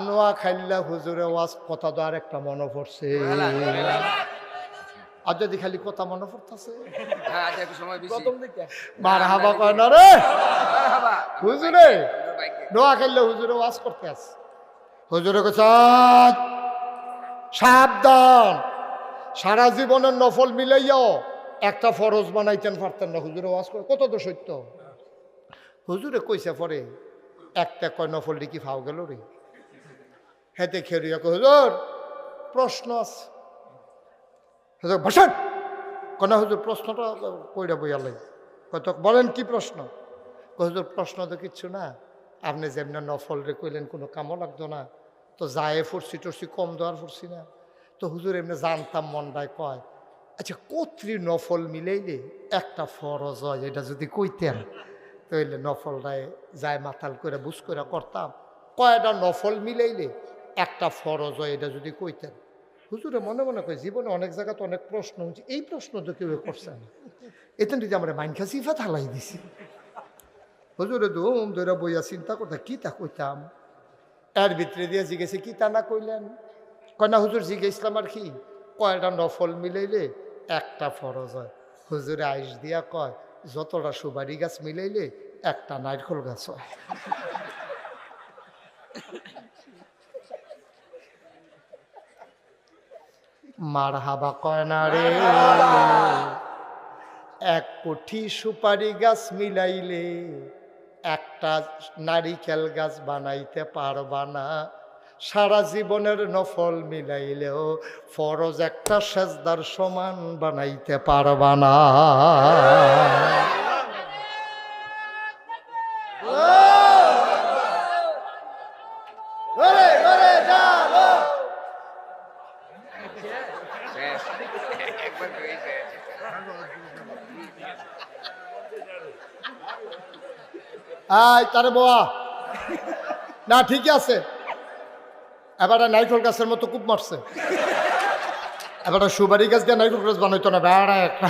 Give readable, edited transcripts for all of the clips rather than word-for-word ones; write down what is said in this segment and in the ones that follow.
নোয়াখাইল্লা হুজুরে ওয়াজ কথা তো আর একটা মনে পড়ছে। আর যদি খালি কথা মনে পড়তেছে মারহাবা কয় না রে হুজুরে। নোয়াখাইল্লা হুজুরে ওয়াজ করতে আছে, হুজুরে কইছে সাবধান, সারা জীবনের নফল মিলাইয়াও একটা ফরজ বানাইতেন পারতেন না। হুজুরে ওয়াজ করে কত তো সত্য। হুজুরে কইছে পরে একটা কয় নফল কি ফাও গেল রে। হেতে খেরিয়া কই হুজুর প্রশ্ন আছে। হুজুর বসেন কনা হুজুর প্রশ্নটা কইরা বইয়ালাই। কত বলেন কি প্রশ্ন? হুজুর প্রশ্ন তো কিচ্ছু না, আপনি যেমন নফল রে কইলেন কোনো কামও লাগতো না, তো যায় ফুরসি টরসি কম দেওয়ার ফুরসি না। তো হুজুর এমনি জানতাম মনটায় কয় আচ্ছা কত্রি নফল মিলাইলে একটা ফরজ হয়, এটা যদি কইতেন তাইলে নফলটায় যায় মাতাল করে বুঝ করে করতাম। কয়টা নফল মিলাইলে একটা ফরজ হয়, এটা যদি কইতেন। হুজুরে মনে মনে কয় জীবনে অনেক জায়গাতে অনেক প্রশ্ন হচ্ছে, এই প্রশ্ন তো কেউ করছে না, এতেন যদি আমরা মাইন খাসি ফা থালাই দিছি। হুজুরে ধুম ধরে বইয়া চিন্তা করতাম কি তা কইতাম। এর ভিতরে দিয়ে জিজ্ঞেসে কি তা না কইলেন? কয় না হুজুর জিজ্ঞেসলাম আর কি কয়টা নফল মিলাইলে একটা ফরজ হয়। হুজুরে আইস দিয়া কয় যতটা সুপারি গাছ মিলাইলে একটা নারকেল গাছ হয়। মারহাবা কয় না রে। 1 কোটি সুপারি গাছ মিলাইলে একটা নারিকেল গাছ বানাইতে পারবা না। সারা জীবনের নফল মিলাইলেও ফরজ একটা সেজদার সমান বানাইতে পারবা না। তারে বোয়া না ঠিকই আছে। এবার নাইকল গাছের মতো কূপ মারছে। এবার সুপারি গাছ দিয়ে নাইকল গাছ বানাইতো না। বেড়া একটা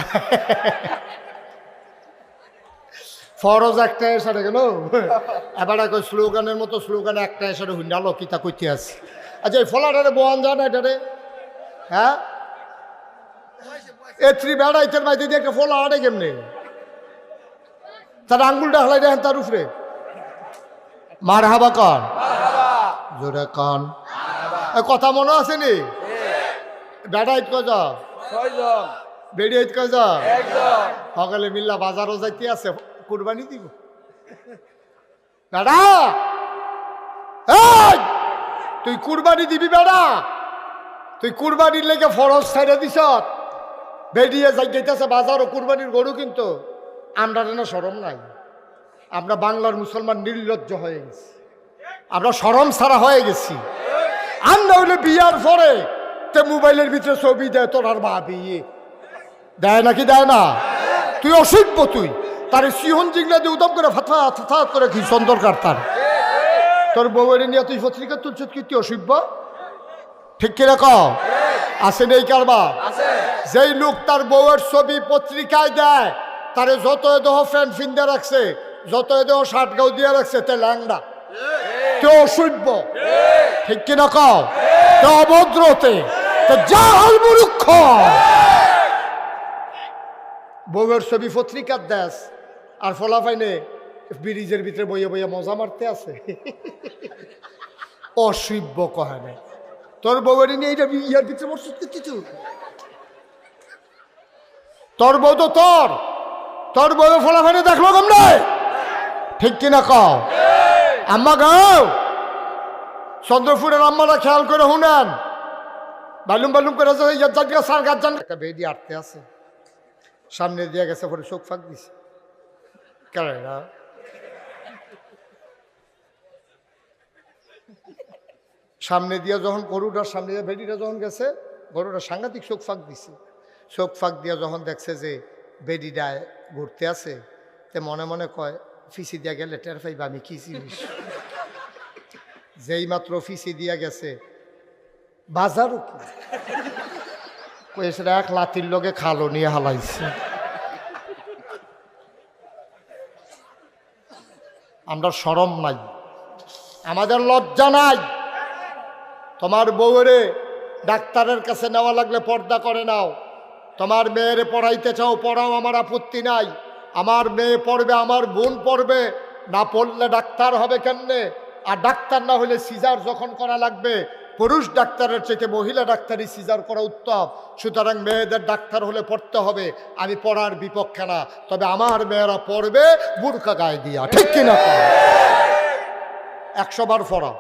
ফরজ একটা এসে গেল। এবার স্লোগানের মতো স্লোগানে একটা এসে হুন্ডালো কিতা কইতে আছে। আচ্ছা এই ফলাটারে বোয়ান যায় না এটারে? হ্যাঁ এত্রি বেড়াইতের মাইতে দিয়ে একটা ফলা আড়ে কেমনে তার আঙ্গুলটা হলাই দেখেন তার উপরে। মারহাবা কন জোরে কন। কথা মনে আছে নি? বেড়াইত কজা বেড়িয়াইত কজা সকালে মিল্লা বাজারও যাইতে আছে কুরবানি দিব। বেড়া তুই কুরবানি দিবি বেড়া? তুই কুরবানির লেগে ফরজ ছাইড়া দিস বেরিয়ে যাই যাইতেছে বাজারও কুরবানির গরু। কিন্তু আমরা না শরম নাই। আমরা বাংলার মুসলমান নির্লজ্জ হয়ে গেছি, আমরা শরম ছাড়া হয়ে গেছি। আমরা হইলে বিয়ার পরে তে মোবাইলের ভিতরে ছবি দেয় তোর আর ভাবি দেয় নাকি দেয় না? তুই অসভ্য, তুই তার সিহন জিংলা দিয়ে উদম করে ফাথা ফাথা করে কি সুন্দর কাটতার তোর বউয়ের নিয়ে তুই পত্রিকা তুলছ কি? তুই অসভ্য ঠিক কিরকম আছে নেই কারবার? যেই লোক তার বউয়ের ছবি পত্রিকায় দেয় তারে যত দেহ ফ্যান ফিন্দে রাখছে, যত দেহ শার্ট গাও দিয়ে রাখছে, তে ল্যাংড়া, তে অসভ্য ঠিক কিনা কও? তে অভদ্রতে, তে জাহাল মূর্খ। বউয়ের ছবি পত্রিকার দেশ আর ফলাফাইনে ব্রিজের ভিতরে বইয়ে বইয়ে মজা মারতে আছে। অসভ্য কহে না তোর বউয়ের নিয়ে এইটা ইয়ার ভিতরে মরছিস কিছু? তোর বউ তো তোর বউ ফলাফাইনে দেখলো কেমনে ঠিক কিনা কও? আম্মা গাও চন্দ্রপুরের আম্মারা খেয়াল করে শুনেন, বালুম বালুম করে সার গাছ জান একটা বেদি আটতে আছে, সামনে দিয়ে গেছে পরে চোখ ফাঁক দিছে। কেনা সামনে দিয়ে যখন গরুটার সামনে দিয়ে বেডিটা যখন গেছে, গরুটা সাংঘাতিক চোখ ফাঁক দিছে। চোখ ফাঁক দিয়ে যখন দেখছে যে বেডিটায় ঘুরতে আছে, তে মনে মনে কয় ফিসি দিয়া গেলে টের পাইবা আমি কি জিনিস। যেই মাত্র ফিসি দিয়া গেছে বাজারও কয়েছে এক লাতির লগে খালো নিয়ে হালাইছে। আমরা শরম নাই, আমাদের লজ্জা নাই, তোমার বউরে ডাক্তারের কাছে নেওয়া লাগলে পর্দা করে নাও। তোমার মেয়েরে পড়াইতে চাও, পড়াও, আমার আপত্তি নাই। আমার মেয়ে পড়বে, আমার বোন পড়বে, না পড়লে ডাক্তার হবে কেমনে? আর ডাক্তার না হলে সিজার যখন করা লাগবে, পুরুষ ডাক্তারের চাইতে মহিলা ডাক্তারই সিজার করা উত্তম। সুতরাং মেয়েদের ডাক্তার হলে পড়তে হবে। আমি পড়ার বিপক্ষে না, তবে আমার মেয়েরা পড়বে বুরকা গায়ে দিয়া, ঠিক কিনা? 100 বার পড়া,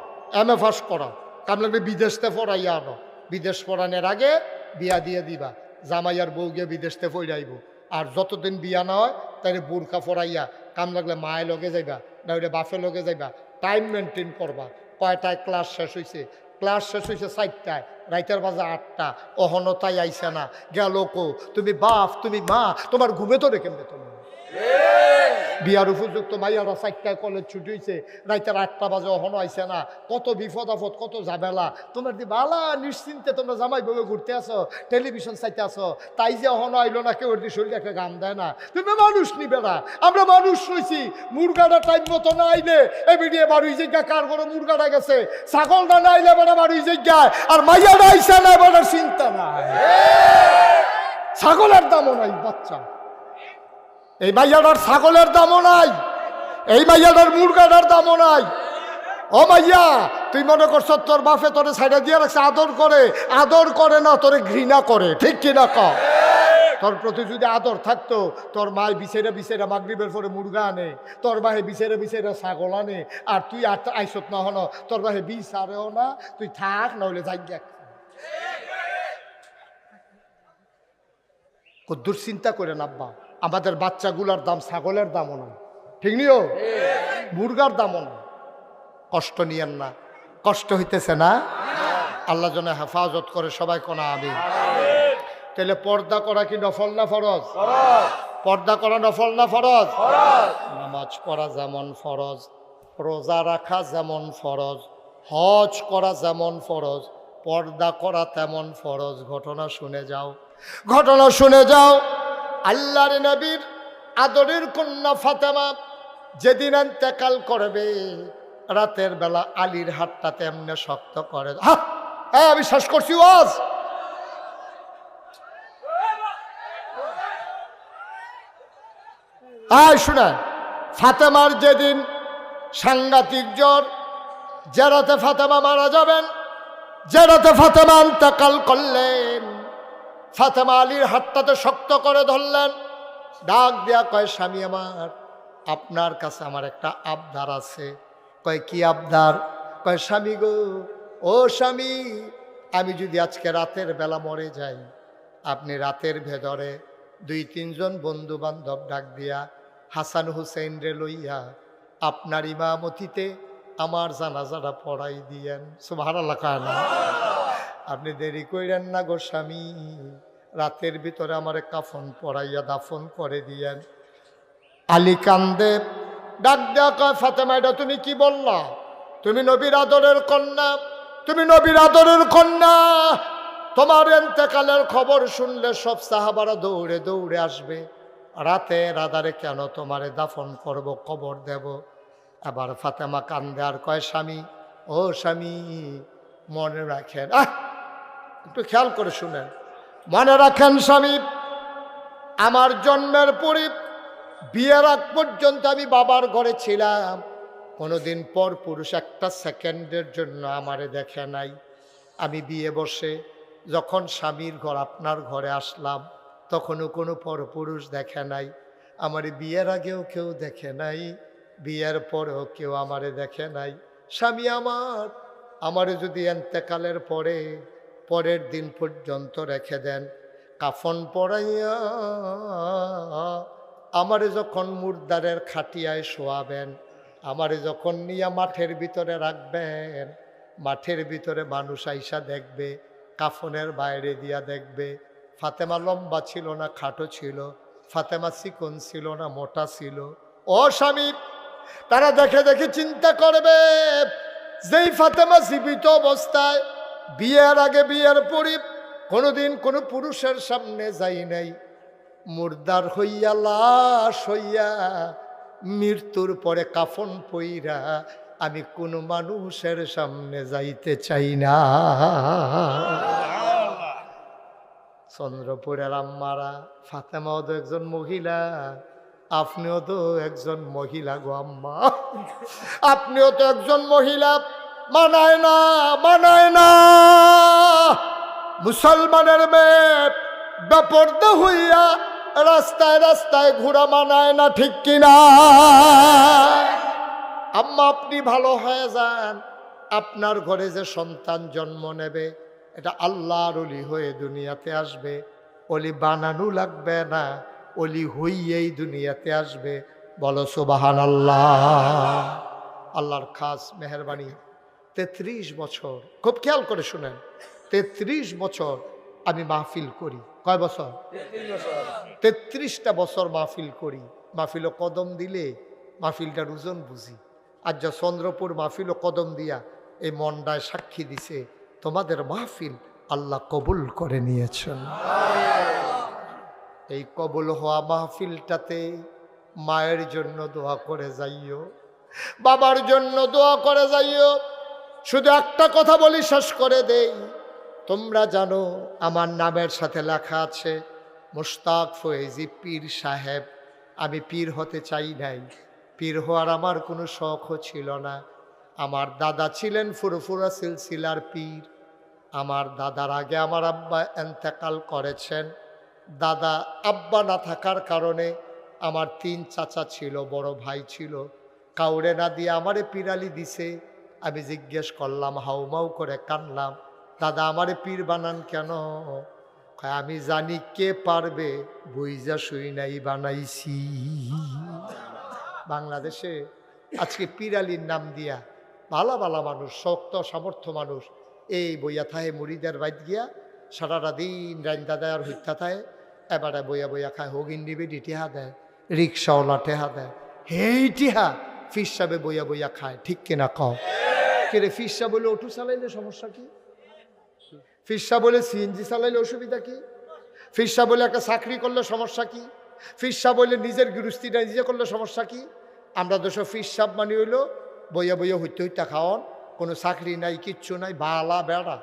MA পাস করা, কাম লাগবে বিদেশতে পড়াইয়া আনো। বিদেশ পড়ানোর আগে বিয়া দিয়ে দিবা, জামাইয়ার বউ গিয়ে বিদেশতে পড়াইব। আর যতদিন বিয়া না হয় তাই বুরকা পড়াইয়া, কাম লাগলে মায়ের লগে যাইবা, না হলে বাপের লগে যাইবা। টাইম মেনটেন করবা। কয়টায় ক্লাস শেষ হয়েছে? ক্লাস শেষ হয়েছে 4টায়, রাইতের বাজে 8টা, অহনতাই আইসে না, গেল কো? তুমি বাপ, তুমি মা, তোমার ঘুমে তো রেখে তুমি বিয়ার উপযুক্ত মাইয়ারা 4টায় কলেজ ছুটি হয়েছে, রাইতের 8টা বাজে অহনো আইসে না। কত বিপদ আপদ, কত ঝামেলা। তোমার দি বালা নিশ্চিন্তে তোমরা জামাই বউয়ে ঘুরতে আসো, টেলিভিশন চাইতে আসো, তাই যে অহনো আইলো না, কেউ দি শরীরে একটা গাম দেয় না। তুমি মানুষ নিবে না, আমরা মানুষ রয়েছি। মুরগাটা টাইম মতো না আইলে এবিডিয়ে বাড়ি জায়গা কার করে মুরগাটা গেছে, ছাগলটা না আইলে বেড়া বাড়ি জায়গায়, আর মাইয়াটা আইসে না, বেড়ার চিন্তা নাই। ছাগলের দামও নাই বাচ্চা, এই মাইয়াটার ছাগলের দামও নাই, এই মাইয়াটার মুরগাটার দামও নাই। ও মাইয়া, তুই মনে করছ তোর বাপে তোরে ছাইড়া দিয়ে রাখছে, আদর করে? আদর করে না, তোরে ঘৃণা করে, ঠিক কিনা ক? তোর প্রতি যদি আদর থাকতো, তোর মায় বিছেরা বিছেরা মাগরিবের পরে মুরগা আনে, তোর বাহে বিছেরা বিছেরা ছাগল আনে, আর তুই আইসত না হন, তোর বাহে বিষ আরেও না, তুই থাক, না হলে যাই দেখ। কদ্দুর চিন্তা করে নাব্বা, আমাদের বাচ্চাগুলার দাম ছাগলের দামও না, ঠিক নিও, মুরগার দামও না। কষ্ট নিয়েন না, কষ্ট হইতেছে না? আল্লাহ যেন হেফাজত করে, সবাই কোনা আমি। তাহলে পর্দা করা কি নফল না ফরজ? পর্দা করা নফল না ফরজ? নামাজ পড়া যেমন ফরজ, রোজা রাখা যেমন ফরজ, হজ করা যেমন ফরজ, পর্দা করা তেমন ফরজ। ঘটনা শুনে যাও, ঘটনা শুনে যাও। আল্লাহর নবীর আদরের কন্যা ফাতেমা যেদিন ইন্তেকাল করবে, রাতের বেলা আলীর হাতটা তেমনে শক্ত করে। হ্যাঁ, আমি শেষ করছি ওয়াজ। শুনে, ফাতেমার যেদিন সাংঘাতিক জ্বর, যে রাতে ফাতেমা মারা যাবেন, যে রাতে ফাতেমা ইন্তেকাল করলেন, ফাতেমা আলীর হাতটাতে শক্ত করে ধরলেন, ডাক দিয়া কয়, স্বামী আমার, আপনার কাছে আমার একটা আবদার আছে। কয়, কি আবদার? কয়, স্বামী গো, ও স্বামী, আমি যদি আজকে রাতের বেলা মরে যাই, আপনি রাতের ভেতরে 2-3 জন বন্ধু বান্ধব ডাক দিয়া হাসান হুসেন রে লইয়া আপনার ইমামতিতে আমার জানাজাটা পড়াই দিয়েন। সুবহানাল্লাহ। আপনি দেরি কইরেন না গো স্বামী, রাতের ভিতরে আমার কাফন পরাইয়া দাফন করে দিয়েন। আলী কান্দে, ডাক দেয়া কয়, ফাতেমা, এটা তুমি কি বললা? তুমি নবীর আদরের কন্যা, তুমি নবীর আদরের কন্যা, তোমার ইন্তেকালের খবর শুনলে সব সাহাবারা দৌড়ে দৌড়ে আসবে, রাতে রাদারে কেন তোমারে দাফন করব, কবর দেব? আবার ফাতেমা কান্দে আর কয়, স্বামী, ও স্বামী, মনে রাখেন, একটু খেয়াল করে শুনেন, মনে রাখেন স্বামী, আমার জন্মের পরে বিয়ের আগ পর্যন্ত আমি বাবার ঘরে ছিলাম, কোনোদিন পর পুরুষ একটা সেকেন্ডের জন্য আমারে দেখে নাই। আমি বিয়ে বসে যখন স্বামীর ঘর আপনার ঘরে আসলাম, তখনও কোনো পরপুরুষ দেখে নাই। আমার বিয়ের আগেও কেউ দেখে নাই, বিয়ের পরেও কেউ আমারে দেখে নাই। স্বামী আমার, আমারে যদি ইন্তেকালের পরে পরের দিন পর্যন্ত রেখে দেন, কাফন পরাইয়া আমারে যখন মুর্দারের খাটিয়ায় শোয়াবেন, আমারে যখন নিয়ে মাঠের ভিতরে রাখবেন, মাঠের ভিতরে মানুষ আইসা দেখবে, কাফনের বাইরে দিয়া দেখবে ফাতেমা লম্বা ছিল না খাটো ছিল, ফাতেমা চিকন ছিল না মোটা ছিল। ও স্বামী, তারা দেখে দেখে চিন্তা করবে, যেই ফাতেমা জীবিত অবস্থায় বিয়ের আগে বিয়ের পরে কোনোদিন কোনো পুরুষের সামনে যাই নাই, মুর্দার হইয়া লাশ হইয়া মৃত্যুর পরে কাফন পইরা আমি কোনো মানুষের সামনে যাইতে চাই না। চন্দ্রপুরের আম্মারা, ফাতেমাও তো একজন মহিলা, আপনিও তো একজন মহিলা গো আম্মা, আপনিও তো একজন মহিলা। মানায় না, মানায় না। মুসলমানের মেয়ে বেপরদা হইয়া রাস্তায় রাস্তায় ঘোরা মানায় না, ঠিক কিনা? আম্মা আপনি ভালো হয়ে যান, আপনার ঘরে যে সন্তান জন্ম নেবে এটা আল্লাহর ওলি হয়ে দুনিয়াতে আসবে, ওলি বানানো লাগবে না, ওলি হইয়েই দুনিয়াতে আসবে। বলো সুবহানাল্লাহ। আল্লাহর খাস মেহেরবানি। 33 বছর, খুব খেয়াল করে শুনেন, 33 বছর আমি মাহফিল করি। কয় বছর? 33টা বছর মাহফিল করি। মাহফিল কদম দিলে মাহফিলটার ওজন বুঝি। আজ যা চন্দ্রপুর মাহফিল কদম দিয়া এই মন্ডায় সাক্ষী দিছে তোমাদের মাহফিল আল্লাহ কবুল করে নিয়েছেন। এই কবুল হওয়া মাহফিলটাতে মায়ের জন্য দোয়া করে যাইও, বাবার জন্য দোয়া করে যাইও। শুধু একটা কথা বলি, শেষ করে দেই। তোমরা জানো আমার নামের সাথে লেখা আছে মুশতাক ফয়েজি পীর সাহেব। আমি পীর হতে চাই নাই, পীর হওয়ার আমার কোনো শখও ছিল না। আমার দাদা ছিলেন ফুরফুরা সিলসিলার পীর। আমার দাদার আগে আমার আব্বা এন্তেকাল করেছেন। দাদা আব্বা না থাকার কারণে আমার 3 চাচা ছিল, বড় ভাই ছিল, কাউরে না দিয়ে আমারে পিরালি দিছে। আমি জিজ্ঞেস করলাম, হাউমাউ করে কানলাম, দাদা আমারে পীর বানান কেন? আমি জানি কে পারবে, বুইজা শুই নাই বানাইছি। বাংলাদেশে আজকে পিরালির নাম দিয়া ভালা ভালা মানুষ, শক্ত সামর্থ্য মানুষ এই বইয়া থাহে মুড়িদের বাইত গিয়া সারাটা দিন রান্দা দেয় আর হত্যা থায়। এবারে বইয়া বইয়া খায়, হগিন নিবে টিহা দেয়, রিক্সাওয়ালা টেহা দেয়, হেই টিহা ফিস সাবে বইয়া বইয়া খায়। ঠিক কিনা কও? কে ফিসা বলে অটো চালাইলে সমস্যা কি? ফিসা বলে সিএনজি চালাইলে অসুবিধা কি? ফিসা বলে একটা চাকরি করলে সমস্যা কি? ফিসা বলে নিজের গৃহস্থিটা নিজে করলে সমস্যা কি? আমরা দেশ ফিসাব মানে হইল বইয়া বইয়া হইতে হইতে খাওয়ান, কোনো চাকরি নাই, কিচ্ছু নাই, বালা বেড়া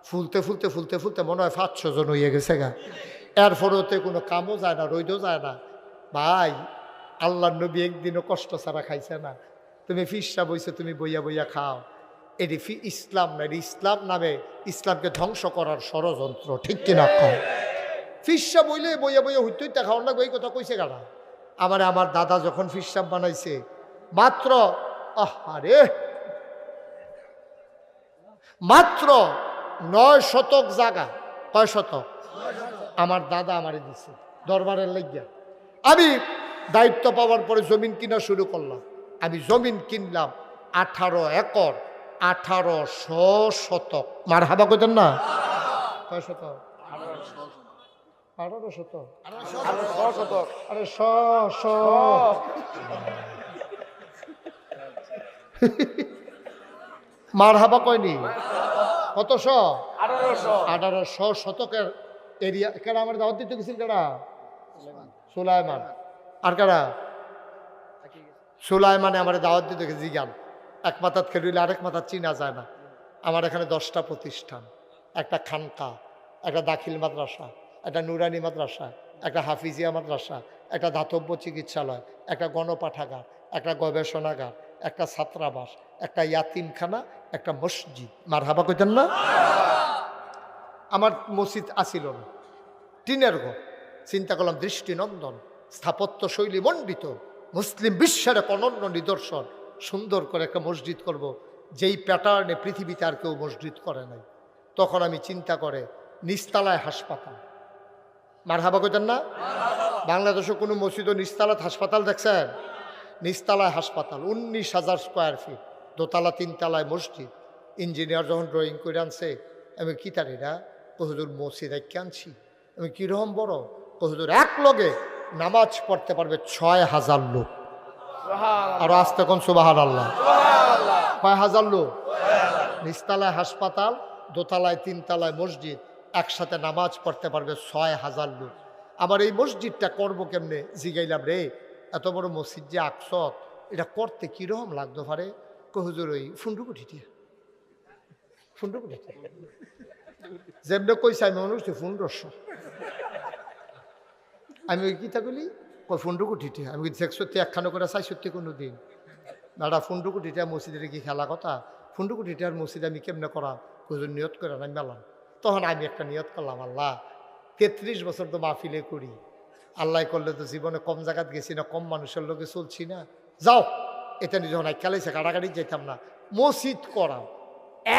ফুলতে ফুলতে ফুলতে ফুলতে মনে হয় 500 জন হইয়া গেছে গা। এরপরেতে কোনো কামও যায় না, রইদও যায় না। ভাই আল্লাহ নবী একদিনও কষ্ট ছাড়া খাইছে না। তুমি ফিসা বইছো, তুমি বইয়া বইয়া খাও, এটি ইসলাম না। এটি ইসলাম নামে ইসলামকে ধ্বংস করার ষড়যন্ত্র। ঠিক কিনা কও? ফিসা বইলে বইয়া বইয়া হইতে হইতে খাওয়ার লাগবে, এই কথা কইছে গাড়া। আমার দাদা যখন ফিসাব বানাইছে মাত্র আরে মাত্র 9 শতক জায়গা। কয় শতক? আমার দাদা আমারে দিছে দরবারের লাগিয়া। আমি দায়িত্ব পাওয়ার পরে জমিন কিনা শুরু করলাম। আমি জমিন কিনলাম 18 একর, 1800 শতক। মার হাবা কইতেন না? কয় শতক? 18 শতক। আরে মার হাবা কয়নি? কত? 1800 শতকের এরিয়া। কেডা আমার দাওয়াত দিতে গেছিল? কেডা? সুলাইমান। আর কেডা? সুলাইমানে আমার দাওয়াত দিতে গেছে। জিগান এক মাথাত খেলিলে আরেক মাথাত চিনা যায় না। আমার এখানে 10টা প্রতিষ্ঠান, একটা খানকা, একটা দাখিল মাদ্রাসা, একটা নুরানি মাদ্রাসা, একটা হাফিজিয়া মাদ্রাসা, একটা দাতব্য চিকিৎসালয়, একটা গণপাঠাগার, একটা গবেষণাগার, একটা ছাত্রাবাস, একটা ইয়াতিমখানা, একটা মসজিদ। মার হাবা কইতেন না? আমার মসজিদ আসিল না, টিনের ঘর। চিন্তা করলাম দৃষ্টিনন্দন, স্থাপত্য শৈলী মণ্ডিত, মুসলিম বিশ্বের এক অনন্য নিদর্শন, সুন্দর করে একটা মসজিদ করব, যেই প্যাটার্নে পৃথিবীতে আর কেউ মসজিদ করে নাই। তখন আমি চিন্তা করে নিচতলায় হাসপাতাল। মার হাবা কইতেন না? বাংলাদেশে কোনো মসজিদ ও নিচতলায় হাসপাতাল দেখছেন? নিচতলায় হাসপাতাল, 19,000 স্কোয়ার ফিট, দোতলা 3 তলায় মসজিদ। ইঞ্জিনিয়ার যখন ড্রয়িং করে আনছে, আমি কি তারিরা হুজুর মসজিদ একে আনছি। আমি কিরকম বড়? হুজুর এক লগে নামাজ পড়তে পারবে 6,000 লোক। আরো আসতে কোন সুবহানাল্লাহ। কয় হাজার লোক? নিচতলায় হাসপাতাল, দোতলায় 3 তলায় মসজিদ, একসাথে নামাজ পড়তে পারবে 6,000 লোক। আমার এই মসজিদটা করবো কেমনে? জিগাইলাম রে, এত বড় মসজিদ যে আকসত, এটা করতে কিরকম লাগতো পারে? হুজুর ওই ফুন্ডুকুঠিটিয়া যেমনি কইছে আমি মনে করছি 1500। আমি ওই কিতা বলি কই ফুন্ডুকুঠিটিয়া, আমি সত্যি একখানো করে চাই সত্যি কোনো দিন দাদা ফুন্ডুকুঠিটিয়া মসজিদের কি খেলা কথা, ফুন্ডুকুঠিটিয়ার মসজিদ আমি কেমনে করা হুজুর নিয়ত করে আমি মেলাম। তখন আমি একটা নিয়ত করলাম, আল্লাহ 33 বছর তো মাহফিলে করি, আল্লাহ করলে তো জীবনে কম জায়গাত গেছি না, কম মানুষের লোকে চলছি না, যাও এটা নিয়ে যখন খেলাইছে কাটাকাটি যেতাম না, মসজিদ করাও।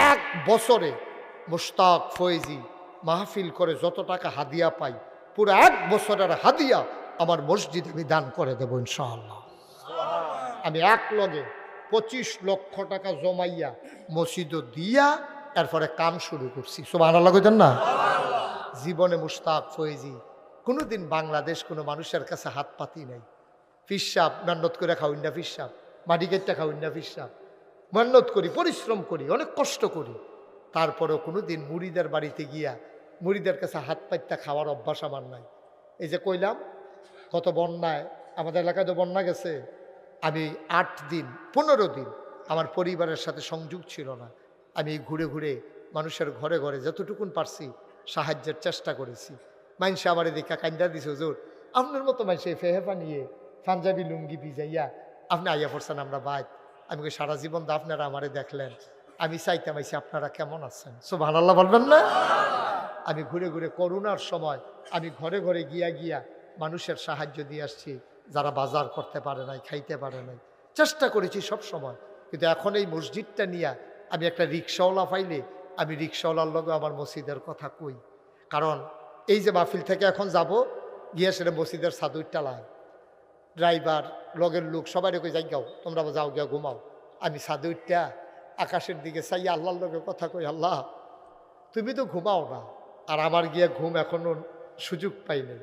1 বছরে মুশতাক ফয়েজি মাহফিল করে যত টাকা হাদিয়া পাই, পুরো 1 বছরের হাদিয়া আমার মসজিদে আমি দান করে দেবো ইনশাআল্লাহ। আমি এক লগে 25 লক্ষ টাকা জমাইয়া মসজিদও দিয়া এরপরে কাম শুরু করছি। সুবহানাল্লাহ কইতেন না? জীবনে মুশতাক ফয়েজি কোনোদিন বাংলাদেশ কোনো মানুষের কাছে হাত পাতি নাই। ফিসাব মেহনত করে খাওয়াই না, ফিসাব মাটি কেটটা খাওয়াই না, ফিসাব মেহনত করি, পরিশ্রম করি, অনেক কষ্ট করি, তারপরেও কোনোদিন মুড়িদের বাড়িতে গিয়া মুড়িদের কাছে হাত পাইতে খাওয়ার অভ্যাস আমার নাই। এই যে কইলাম কত বন্যায় আমাদের এলাকায় তো বন্যা গেছে, আমি 8 দিন 15 দিন আমার পরিবারের সাথে সংযোগ ছিল না। আমি ঘুরে ঘুরে মানুষের ঘরে ঘরে যতটুকুন পারছি সাহায্যের চেষ্টা করেছি। মানুষে আমার এদিকে কান্দা দিছে, হুজুর আপনার মতো মানুষ ফেহেফা নিয়ে পাঞ্জাবি লুঙ্গি ভিজাইয়া আপনি আইয়া পড়ছেন আমরা বাইক। আমি সারা জীবন তো আপনারা আমারে দেখলেন, আমি চাইতাম আইসি আপনারা কেমন আছেন, সুবহানাল্লাহ বলবেন না? আমি ঘুরে ঘুরে করোনার সময় আমি ঘরে ঘরে গিয়া গিয়া মানুষের সাহায্য দিয়ে আসছি, যারা বাজার করতে পারে নাই, খাইতে পারে নাই, চেষ্টা করেছি সব সময়। কিন্তু এখন এই মসজিদটা নিয়ে আমি একটা রিক্সাওয়ালা পাইলে আমি রিক্সাওয়ালার লগে আমার মসজিদের কথা কই, কারণ এই যে মাহফিল থেকে এখন যাব গিয়ে সেটা মসজিদের ছাদুর টালায় ড্রাইভার লগের লোক সবাই কই যাই গাও তোমরা যাও গিয়া ঘুমাও, আমি ছাদুরটা আকাশের দিকে চাই আল্লাহর লগে কথা কই, আল্লাহ তুমি তো ঘুমাও না, আর আমার গিয়ে ঘুম এখনো সুযোগ পাইনি।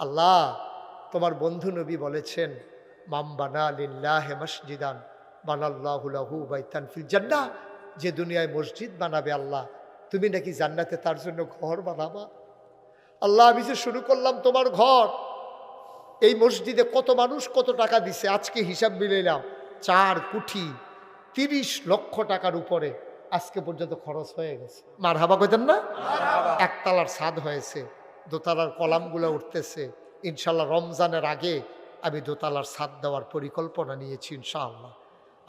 আল্লাহ তোমার বন্ধু নবী বলেছেন, মাম বানা লিল্লাহি মসজিদান বানাল্লাহু লাহু বাইতান ফিল জান্নাহ, যে দুনিয়ায় মসজিদ বানাবে আল্লাহ তুমি নাকি জান্নাতে তার জন্য ঘর বানাবা। আল্লাহ আমি যে শুরু করলাম তোমার ঘর, এই মসজিদে কত মানুষ কত টাকা দিছে, আজকে হিসাব মিলাইলাম 4 কোটি 30 লক্ষ টাকার উপরে আজকে পর্যন্ত খরচ হয়ে গেছে। মারহাবা কইতেন না? একতলার ছাদ হয়েছে, দোতলার কলামগুলো উঠতেছে, ইনশাল্লাহ রমজানের আগে আমি দোতলার ছাদ দেওয়ার পরিকল্পনা নিয়েছি ইনশাআল্লাহ।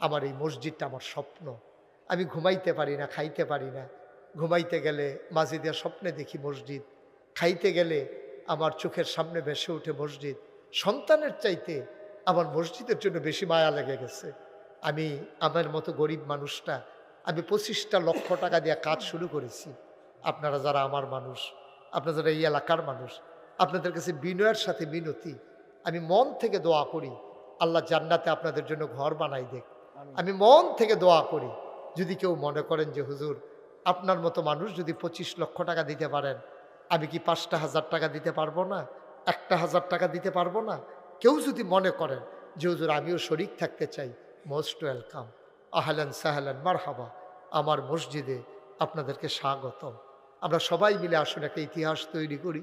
আমার এই মসজিদটা আমার স্বপ্ন, আমি ঘুমাইতে পারি না, খাইতে পারি না, ঘুমাইতে গেলে মাঝিদের স্বপ্নে দেখি মসজিদ, খাইতে গেলে আমার চোখের সামনে ভেসে উঠে মসজিদ, সন্তানের চাইতে আমার মসজিদের জন্য বেশি মায়া লেগে গেছে। আমি আমার মতো গরিব মানুষটা আমি 25টা লক্ষ টাকা দিয়ে কাজ শুরু করেছি। আপনারা যারা আমার মানুষ, আপনারা যারা এই এলাকার মানুষ, আপনাদের কাছে বিনয়ের সাথে মিনতি, আমি মন থেকে দোয়া করি আল্লাহ জান্নাতে আপনাদের জন্য ঘর বানাই দেখ। আমি মন থেকে দোয়া করি, যদি কেউ মনে করেন যে হুজুর আপনার মতো মানুষ যদি 25 লক্ষ টাকা দিতে পারেন, আমি কি 5টা হাজার টাকা দিতে পারবো না, 1,000 টাকা দিতে পারবো না? কেউ যদি মনে করেন যে হুজুর আমিও শরিক থাকতে চাই, মোস্ট ওয়েলকাম, আহলান সাহলান মারহাবা, আমার মসজিদে আপনাদেরকে স্বাগতম। আমরা সবাই মিলে আসুন একটা ইতিহাস তৈরি করি,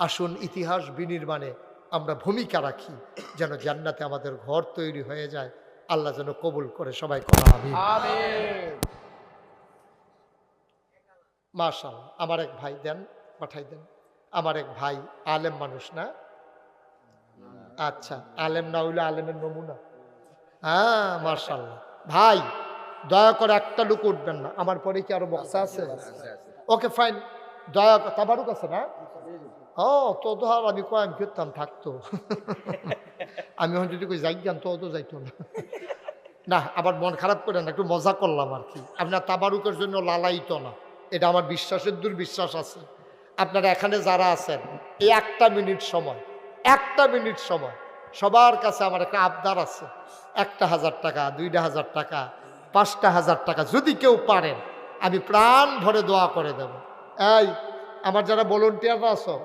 আসুন ইতিহাস বিনির্মাণে আমরা ভূমিকা রাখি, যেন জান্নাতে আমাদের ঘর তৈরি হয়ে যায়, আল্লাহ যেন কবুল করে। সবাই কথা আমিন। মাশাআল্লাহ, আমার এক ভাই দেন, পাঠাই দেন। আমার এক ভাই আলেম মানুষ না? আচ্ছা, আলেম না হইলে আলেমের নমুনা। হ্যাঁ মাশাআল্লাহ। ভাই দয়া করে একটা লোক উঠবেন না, আমার পরে কি আরো বক্সা আছে? ওকে ফাইন, দয়া তাবারুক আছে না? ও তো ধর আমি কয়েক ফিরতাম থাকতো, আমি যদি কই যাই যান তো যাইতো না। না আবার মন খারাপ করে না, একটু মজা করলাম আর কি। আপনার তাবারুকের জন্য লালাইতো না, এটা আমার বিশ্বাসের দুর্বিশ্বাস আছে। আপনারা এখানে যারা আছেন এই 1টা মিনিট সময়, 1টা মিনিট সময় সবার কাছে আমার একটা আবদার আছে, 1,000 টাকা, 2,000 টাকা, 5,000 টাকা যদি কেউ পারেন আমি প্রাণ ভরে দোয়া করে দেব। এই আমার যারা ভলেন্টিয়াররা আছো,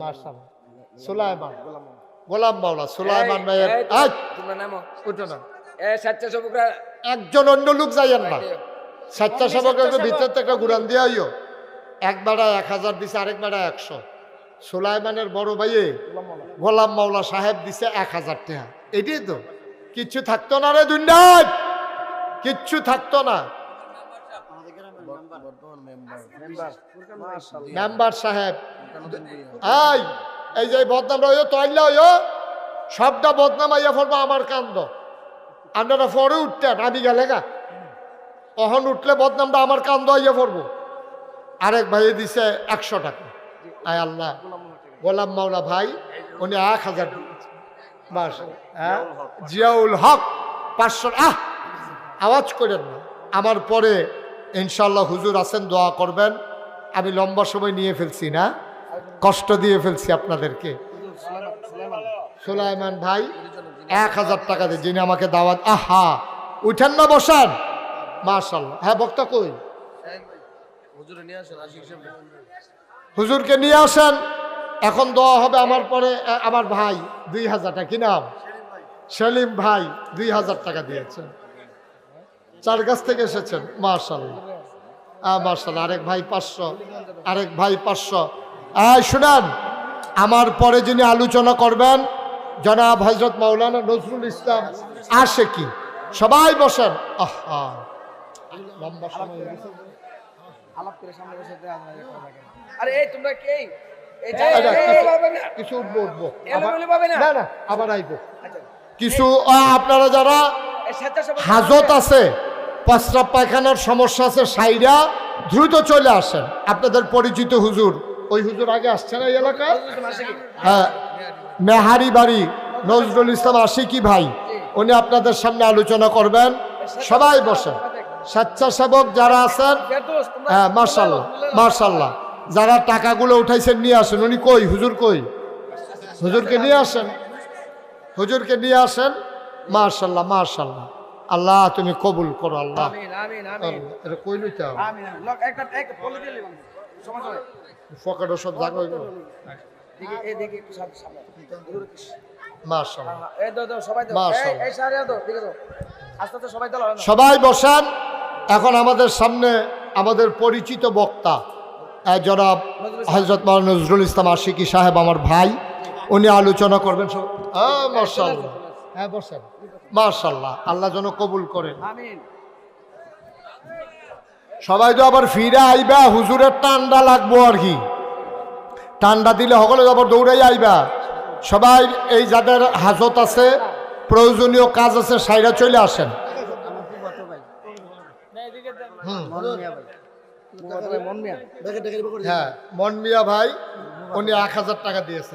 মাশাআল্লাহ, সুলাইমান গোলাম মাওলা, সুলাইমান ভাইয়ের ওঠো না, একজন অন্য লোক যাইয়েন না, স্বেচ্ছাসেবকের ভিতর থেকে ঘুরান দিয়ে আইও। একবারে 1000 দিছে, আরেকবারে 100। সুলাইমানের বড় ভাইয়ে গোলাম মাওলা সাহেব দিছে 1000 টাকা। এটাই তো, কিচ্ছু থাকতো না রে দুনিয়ায়। কিচ্ছু থাকতো না। মেম্বার সাহেব এই যে বদনামটা হইও তৈলা হইও সবটা বদনাম আইয়া ফেলবো আমার কান্দ। আপনারা পরে উঠতেন, আমি গেলে গা অহন উঠলে বদনামটা আমার কান্দ আইয়া পড়বো। আরেক ভাই দিছে 100 টাকা। আয় আল্লাহ, গোলাম মাওলা ভাই উনি 1000 বাস। জিয়াউল হক 500। আওয়াজ করেন না। আমার পরে ইনশাল্লাহ হুজুর আছেন, দোয়া করবেন। আমি লম্বা সময় নিয়ে ফেলছি না, কষ্ট দিয়ে ফেলছি আপনাদেরকে। সুলাইমান ভাই 1000 টাকা দিয়ে, যিনি আমাকে দাওয়াত। আহা, উঠেন না, বসান। মাশাআল্লাহ। হ্যাঁ, বক্তা কই? হুজুরকে নিয়ে আসেন, এখন দোয়া হবে। আমার পরে আমার ভাই 2000 টাকা, কি নাম? সেলিম ভাই 2000 টাকা দিয়েছেন, চার গাছ থেকে এসেছেন। মাশাআল্লাহ, মাশাআল্লাহ। আরেক ভাই 500, আরেক ভাই 500। শুনেন, আমার পরে যিনি আলোচনা করবেন জনাব হযরত মাওলানা নজরুল ইসলাম আশিকি। সবাই বসেন। আহা, লম্বা সময় হয়ে গেছে। কিছু উঠবো না না, আবার আইবো কিছু। আপনারা যারা হাজত আছে, প্রস্রাব পায়খানার সমস্যা আছে, সাইরা দ্রুত চলে আসেন। আপনাদের পরিচিত হুজুর, ওই হুজুর আগে আসছে না এই এলাকায়? হ্যাঁ, মেহারি বাড়ি নজরুল ইসলাম আশিকি ভাই, উনি আপনাদের সামনে আলোচনা করবেন। সবাই বসেন। স্বেচ্ছাসেবক যারা আছেন, হ্যাঁ, মাশাআল্লাহ মাশাআল্লাহ, যারা টাকাগুলো উঠাইছেন নিয়ে আসেন। উনি কই? হুজুর কই? হুজুরকে নিয়ে আসেন, হুজুরকে নিয়ে আসেন। মাশাআল্লাহ মাশাআল্লাহ। আল্লাহ তুমি কবুল করো। আল্লাহ এটা কই লইতে হবে? পকেটে সব জায়গা হইল। সবাই বসান। এখন আমাদের সামনে আমাদের পরিচিত বক্তা জনাব হযরত মাওলানা নজরুল ইসলাম আশিকি সাহেব, আমার ভাই, উনি আলোচনা করবেন। মাশাআল্লাহ। হ্যাঁ, বসেন। মাশাআল্লাহ, আল্লাহ যেন কবুল করেন। সবাই তো আবার ফিরে আইবা, হুজুরের ঠান্ডা লাগবো আর কি। ঠান্ডা দিলে সকলে আবার দৌড়াই আইবা। সবাই এই যাদের হাজত আছে, প্রয়োজনীয় কাজ আছে, সাইরা চলে আসেন। হ্যাঁ, মন মিয়া ভাই, উনি 1000 টাকা দিয়েছেন।